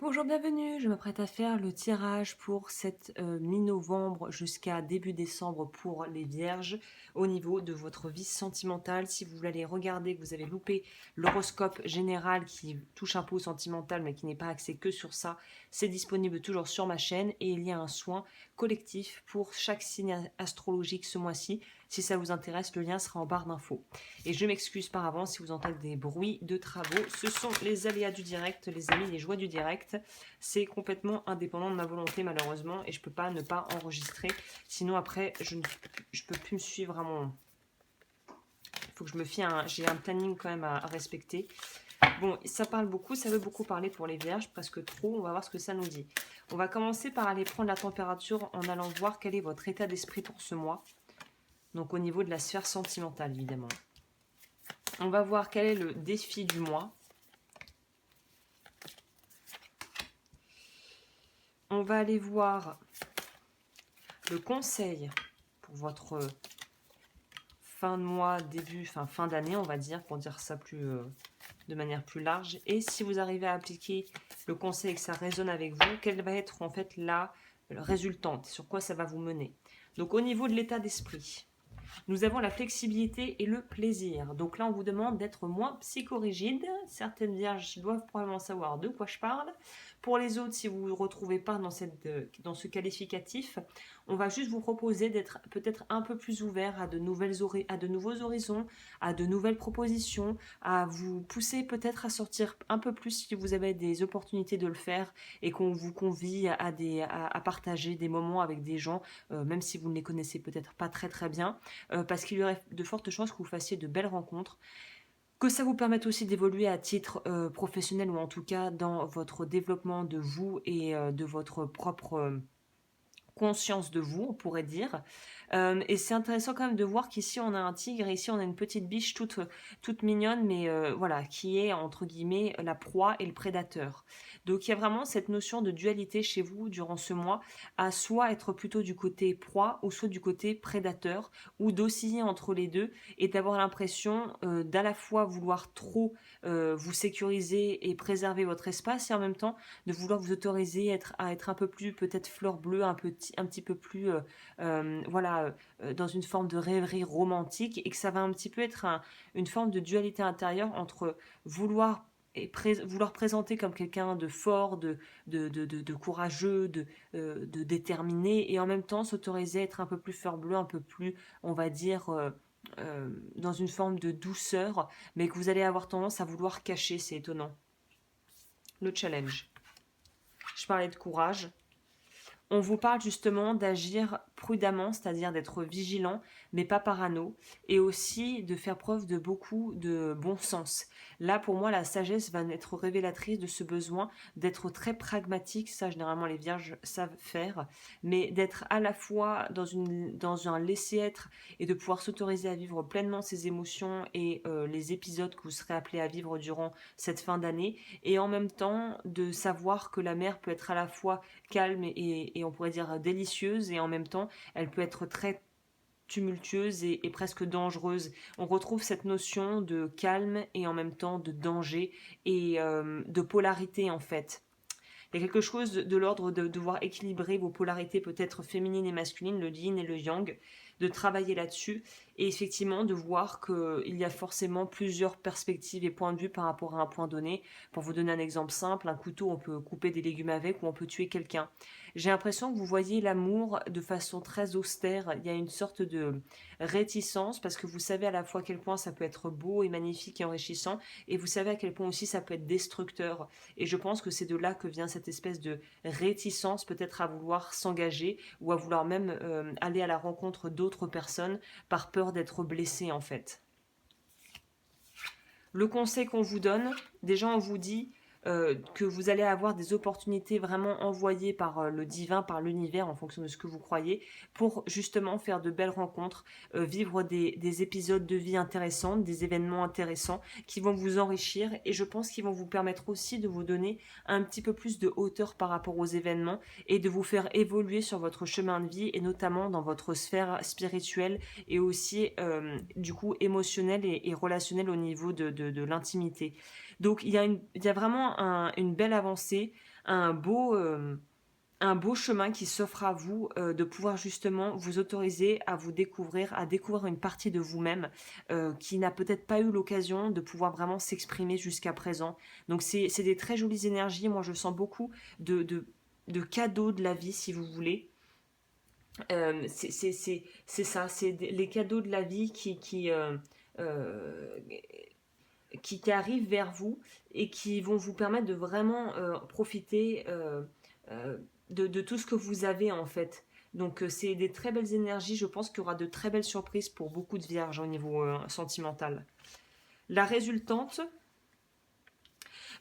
Bonjour, bienvenue. Je m'apprête à faire le tirage pour cette mi-novembre jusqu'à début décembre pour les vierges au niveau de votre vie sentimentale. Si vous voulez regarder, que vous avez loupé l'horoscope général qui touche un peu au sentimental mais qui n'est pas axé que sur ça, c'est disponible toujours sur ma chaîne et il y a un soin collectif pour chaque signe astrologique ce mois-ci. Si ça vous intéresse, le lien sera en barre d'infos. Et je m'excuse par avance si vous entendez des bruits de travaux. Ce sont les aléas du direct, les amis, les joies du direct. C'est complètement indépendant de ma volonté, malheureusement, et je peux pas ne pas enregistrer. Sinon, après, je peux plus me suivre à mon... Il faut que je me fie à j'ai un planning quand même à respecter. Bon, ça parle beaucoup, ça veut beaucoup parler pour les vierges, presque trop. On va voir ce que ça nous dit. On va commencer par aller prendre la température en allant voir quel est votre état d'esprit pour ce mois. Donc au niveau de la sphère sentimentale, évidemment. On va voir quel est le défi du mois. On va aller voir le conseil pour votre fin de mois, fin d'année, on va dire, pour dire ça de manière plus large. Et si vous arrivez à appliquer le conseil et que ça résonne avec vous, quelle va être en fait la résultante, sur quoi ça va vous mener. Donc au niveau de l'état d'esprit, nous avons la flexibilité et le plaisir. Donc là, on vous demande d'être moins psychorigide. Certaines vierges doivent probablement savoir de quoi je parle. Pour les autres, si vous ne vous retrouvez pas dans ce qualificatif, on va juste vous proposer d'être peut-être un peu plus ouvert à de nouveaux horizons, à de nouvelles propositions, à vous pousser peut-être à sortir un peu plus si vous avez des opportunités de le faire et qu'on vous convie à partager des moments avec des gens, même si vous ne les connaissez peut-être pas très très bien, parce qu'il y aurait de fortes chances que vous fassiez de belles rencontres, que ça vous permette aussi d'évoluer à titre professionnel ou en tout cas dans votre développement de vous et de votre propre conscience de vous, on pourrait dire. Et c'est intéressant quand même de voir qu'ici on a un tigre, et ici on a une petite biche toute mignonne, mais voilà, qui est entre guillemets la proie et le prédateur. Donc il y a vraiment cette notion de dualité chez vous durant ce mois, à soit être plutôt du côté proie ou soit du côté prédateur, ou d'osciller entre les deux et d'avoir l'impression d'à la fois vouloir trop vous sécuriser et préserver votre espace et en même temps de vouloir vous autoriser à être un peu plus peut-être fleur bleue, un petit peu plus dans une forme de rêverie romantique et que ça va un petit peu être une forme de dualité intérieure entre vouloir présenter comme quelqu'un de fort, de courageux, de déterminé et en même temps s'autoriser à être un peu plus fleur bleue, un peu plus, on va dire, dans une forme de douceur, mais que vous allez avoir tendance à vouloir cacher, c'est étonnant. Le challenge. Je parlais de courage. On vous parle justement d'agir prudemment, c'est-à-dire d'être vigilant, mais pas parano, et aussi de faire preuve de beaucoup de bon sens. Là, pour moi, la sagesse va être révélatrice de ce besoin d'être très pragmatique, ça généralement les vierges savent faire, mais d'être à la fois dans un laisser-être et de pouvoir s'autoriser à vivre pleinement ses émotions et les épisodes que vous serez appelés à vivre durant cette fin d'année, et en même temps de savoir que la mer peut être à la fois calme et on pourrait dire délicieuse et en même temps elle peut être très tumultueuse et presque dangereuse. On retrouve cette notion de calme et en même temps de danger et de polarité en fait. Il y a quelque chose de l'ordre de devoir équilibrer vos polarités peut-être féminines et masculines, le yin et le yang, de travailler là-dessus et effectivement de voir qu'il y a forcément plusieurs perspectives et points de vue par rapport à un point donné. Pour vous donner un exemple simple, un couteau, on peut couper des légumes avec ou on peut tuer quelqu'un. J'ai l'impression que vous voyez l'amour de façon très austère. Il y a une sorte de réticence parce que vous savez à la fois à quel point ça peut être beau et magnifique et enrichissant et vous savez à quel point aussi ça peut être destructeur. Et je pense que c'est de là que vient cette espèce de réticence peut-être à vouloir s'engager ou à vouloir même aller à la rencontre d'autres personnes par peur d'être blessé en fait. Le conseil qu'on vous donne, déjà on vous dit que vous allez avoir des opportunités vraiment envoyées par le divin, par l'univers, en fonction de ce que vous croyez, pour justement faire de belles rencontres, vivre des épisodes de vie intéressants, des événements intéressants qui vont vous enrichir et je pense qu'ils vont vous permettre aussi de vous donner un petit peu plus de hauteur par rapport aux événements et de vous faire évoluer sur votre chemin de vie et notamment dans votre sphère spirituelle et aussi du coup émotionnelle et relationnelle au niveau de l'intimité. Donc, il y a vraiment une belle avancée, un un beau chemin qui s'offre à vous de pouvoir justement vous autoriser à découvrir une partie de vous-même qui n'a peut-être pas eu l'occasion de pouvoir vraiment s'exprimer jusqu'à présent. Donc c'est des très jolies énergies. Moi, je sens beaucoup de cadeaux de la vie, si vous voulez. C'est ça, les cadeaux de la vie euh, qui arrivent vers vous et qui vont vous permettre de vraiment profiter euh, de tout ce que vous avez en fait. Donc c'est des très belles énergies, je pense qu'il y aura de très belles surprises pour beaucoup de vierges au niveau sentimental. La résultante,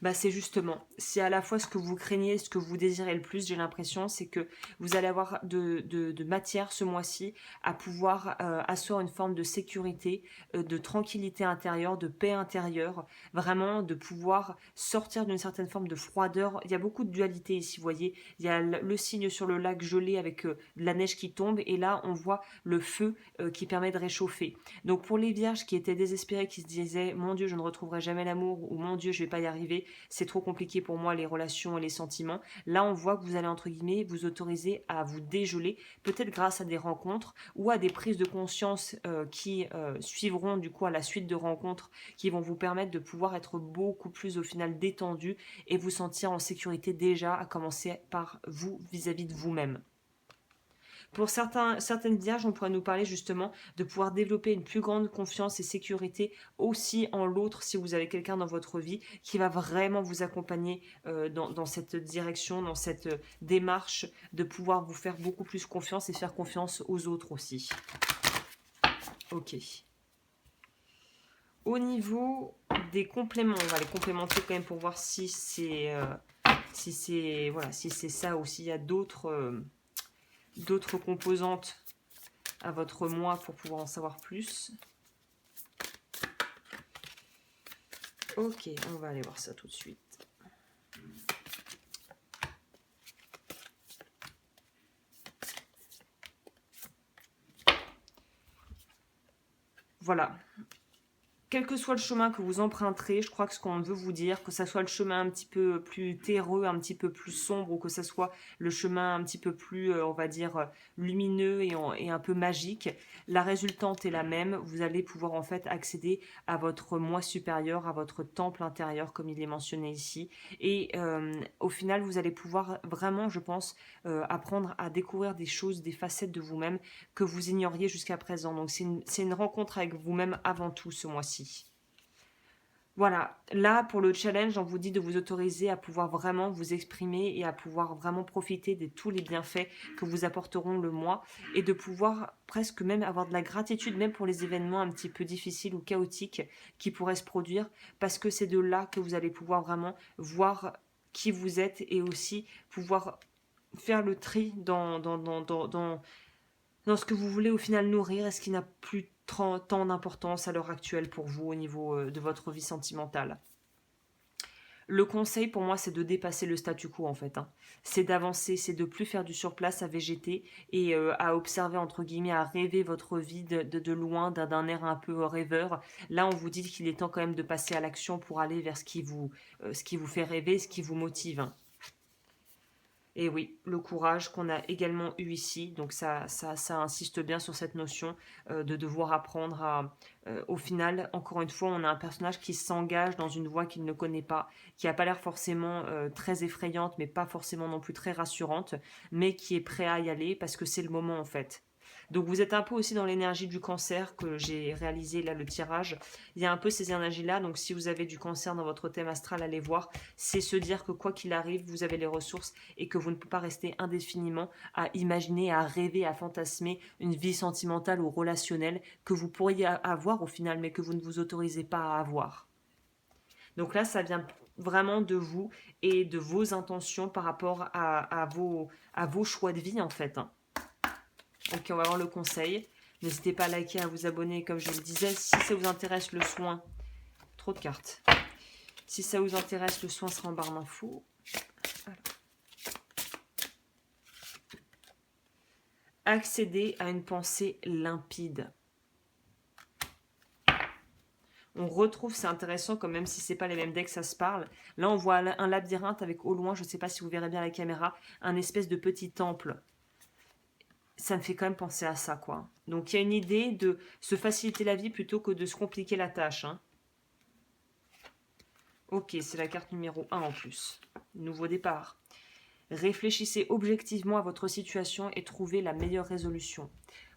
bah, c'est justement, c'est à la fois ce que vous craignez, ce que vous désirez le plus, j'ai l'impression, c'est que vous allez avoir de matière ce mois-ci à pouvoir asseoir une forme de sécurité, de tranquillité intérieure, de paix intérieure, vraiment de pouvoir sortir d'une certaine forme de froideur. Il y a beaucoup de dualité ici, vous voyez, il y a le signe sur le lac gelé avec de la neige qui tombe, et là on voit le feu qui permet de réchauffer. Donc pour les vierges qui étaient désespérées, qui se disaient mon Dieu je ne retrouverai jamais l'amour, ou mon Dieu je vais pas y arriver, c'est trop compliqué pour moi les relations et les sentiments, là on voit que vous allez entre guillemets vous autoriser à vous dégeler, peut-être grâce à des rencontres ou à des prises de conscience qui suivront du coup à la suite de rencontres qui vont vous permettre de pouvoir être beaucoup plus au final détendu et vous sentir en sécurité déjà, à commencer par vous vis-à-vis de vous-même. Pour certaines vierges, on pourrait nous parler justement de pouvoir développer une plus grande confiance et sécurité aussi en l'autre si vous avez quelqu'un dans votre vie qui va vraiment vous accompagner dans cette direction, dans cette démarche de pouvoir vous faire beaucoup plus confiance et faire confiance aux autres aussi. Ok. Au niveau des compléments, on va les complémenter quand même pour voir si c'est voilà, si c'est ça ou s'il y a d'autres composantes à votre mois pour pouvoir en savoir plus. Ok, on va aller voir ça tout de suite. Voilà. Quel que soit le chemin que vous emprunterez, je crois que ce qu'on veut vous dire, que ça soit le chemin un petit peu plus terreux, un petit peu plus sombre, ou que ça soit le chemin un petit peu plus, on va dire, lumineux et un peu magique, la résultante est la même. Vous allez pouvoir en fait accéder à votre moi supérieur, à votre temple intérieur, comme il est mentionné ici. Et au final, vous allez pouvoir vraiment, je pense, apprendre à découvrir des choses, des facettes de vous-même que vous ignoriez jusqu'à présent. Donc c'est une rencontre avec vous-même avant tout ce mois-ci. Voilà, là pour le challenge, on vous dit de vous autoriser à pouvoir vraiment vous exprimer et à pouvoir vraiment profiter de tous les bienfaits que vous apporteront le mois et de pouvoir presque même avoir de la gratitude même pour les événements un petit peu difficiles ou chaotiques qui pourraient se produire parce que c'est de là que vous allez pouvoir vraiment voir qui vous êtes et aussi pouvoir faire le tri dans ce que vous voulez au final nourrir et ce qui n'a plus tant d'importance à l'heure actuelle pour vous au niveau de votre vie sentimentale. Le conseil pour moi, c'est de dépasser le statu quo en fait. C'est d'avancer, c'est de plus faire du surplace à végéter et à observer entre guillemets, à rêver votre vie de loin, d'un air un peu rêveur. Là, on vous dit qu'il est temps quand même de passer à l'action pour aller vers ce qui vous fait rêver, ce qui vous motive. Et oui, le courage qu'on a également eu ici, donc ça insiste bien sur cette notion de devoir apprendre à... au final, encore une fois, on a un personnage qui s'engage dans une voie qu'il ne connaît pas, qui n'a pas l'air forcément très effrayante, mais pas forcément non plus très rassurante, mais qui est prêt à y aller parce que c'est le moment en fait. Donc vous êtes un peu aussi dans l'énergie du cancer que j'ai réalisé là le tirage. Il y a un peu ces énergies-là, donc si vous avez du cancer dans votre thème astral, allez voir. C'est se dire que quoi qu'il arrive, vous avez les ressources et que vous ne pouvez pas rester indéfiniment à imaginer, à rêver, à fantasmer une vie sentimentale ou relationnelle que vous pourriez avoir au final, mais que vous ne vous autorisez pas à avoir. Donc là, ça vient vraiment de vous et de vos intentions par rapport à vos choix de vie en fait. Ok, on va voir le conseil. N'hésitez pas à liker, à vous abonner, comme je le disais. Si ça vous intéresse, le soin... Trop de cartes. Si ça vous intéresse, le soin sera en barre d'infos. Accéder à une pensée limpide. On retrouve, c'est intéressant, comme même si c'est pas les mêmes decks, ça se parle. Là, on voit un labyrinthe avec au loin, je ne sais pas si vous verrez bien la caméra, un espèce de petit temple. Ça me fait quand même penser à ça, quoi. Donc, il y a une idée de se faciliter la vie plutôt que de se compliquer la tâche. Hein. Ok, c'est la carte numéro 1 en plus. Nouveau départ. Réfléchissez objectivement à votre situation et trouvez la meilleure résolution.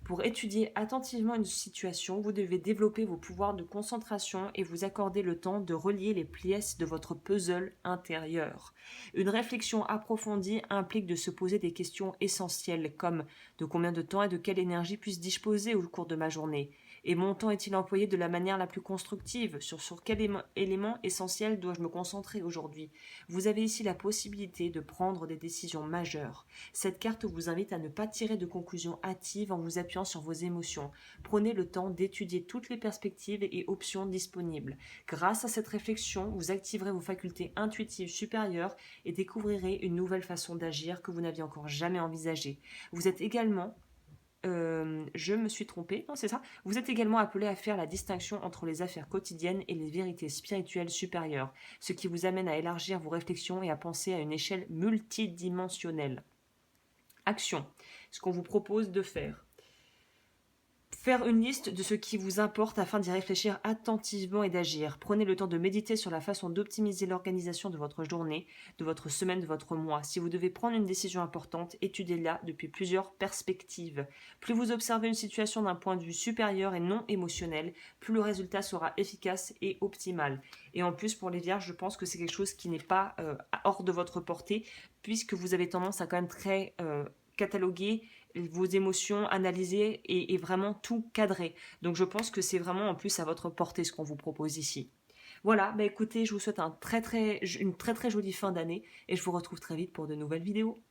Pour étudier attentivement une situation, vous devez développer vos pouvoirs de concentration et vous accorder le temps de relier les pièces de votre puzzle intérieur. Une réflexion approfondie implique de se poser des questions essentielles comme de combien de temps et de quelle énergie puis-je disposer au cours de ma journée? Et mon temps est-il employé de la manière la plus constructive? Sur quel élément essentiel dois-je me concentrer aujourd'hui? Vous avez ici la possibilité de prendre des décisions majeures. Cette carte vous invite à ne pas tirer de conclusions hâtives en vous appuyant sur vos émotions. Prenez le temps d'étudier toutes les perspectives et options disponibles. Grâce à cette réflexion, vous activerez vos facultés intuitives supérieures et découvrirez une nouvelle façon d'agir que vous n'aviez encore jamais envisagée. Vous êtes également je me suis trompée, non c'est ça. Vous êtes également appelé à faire la distinction entre les affaires quotidiennes et les vérités spirituelles supérieures, ce qui vous amène à élargir vos réflexions et à penser à une échelle multidimensionnelle. Action. Ce qu'on vous propose de faire. Faire une liste de ce qui vous importe afin d'y réfléchir attentivement et d'agir. Prenez le temps de méditer sur la façon d'optimiser l'organisation de votre journée, de votre semaine, de votre mois. Si vous devez prendre une décision importante, étudiez-la depuis plusieurs perspectives. Plus vous observez une situation d'un point de vue supérieur et non émotionnel, plus le résultat sera efficace et optimal. Et en plus, pour les vierges, je pense que c'est quelque chose qui n'est pas hors de votre portée, puisque vous avez tendance à quand même très cataloguer vos émotions, analyser et vraiment tout cadrer. Donc je pense que c'est vraiment en plus à votre portée ce qu'on vous propose ici. Voilà, bah écoutez, je vous souhaite une très très jolie fin d'année et je vous retrouve très vite pour de nouvelles vidéos.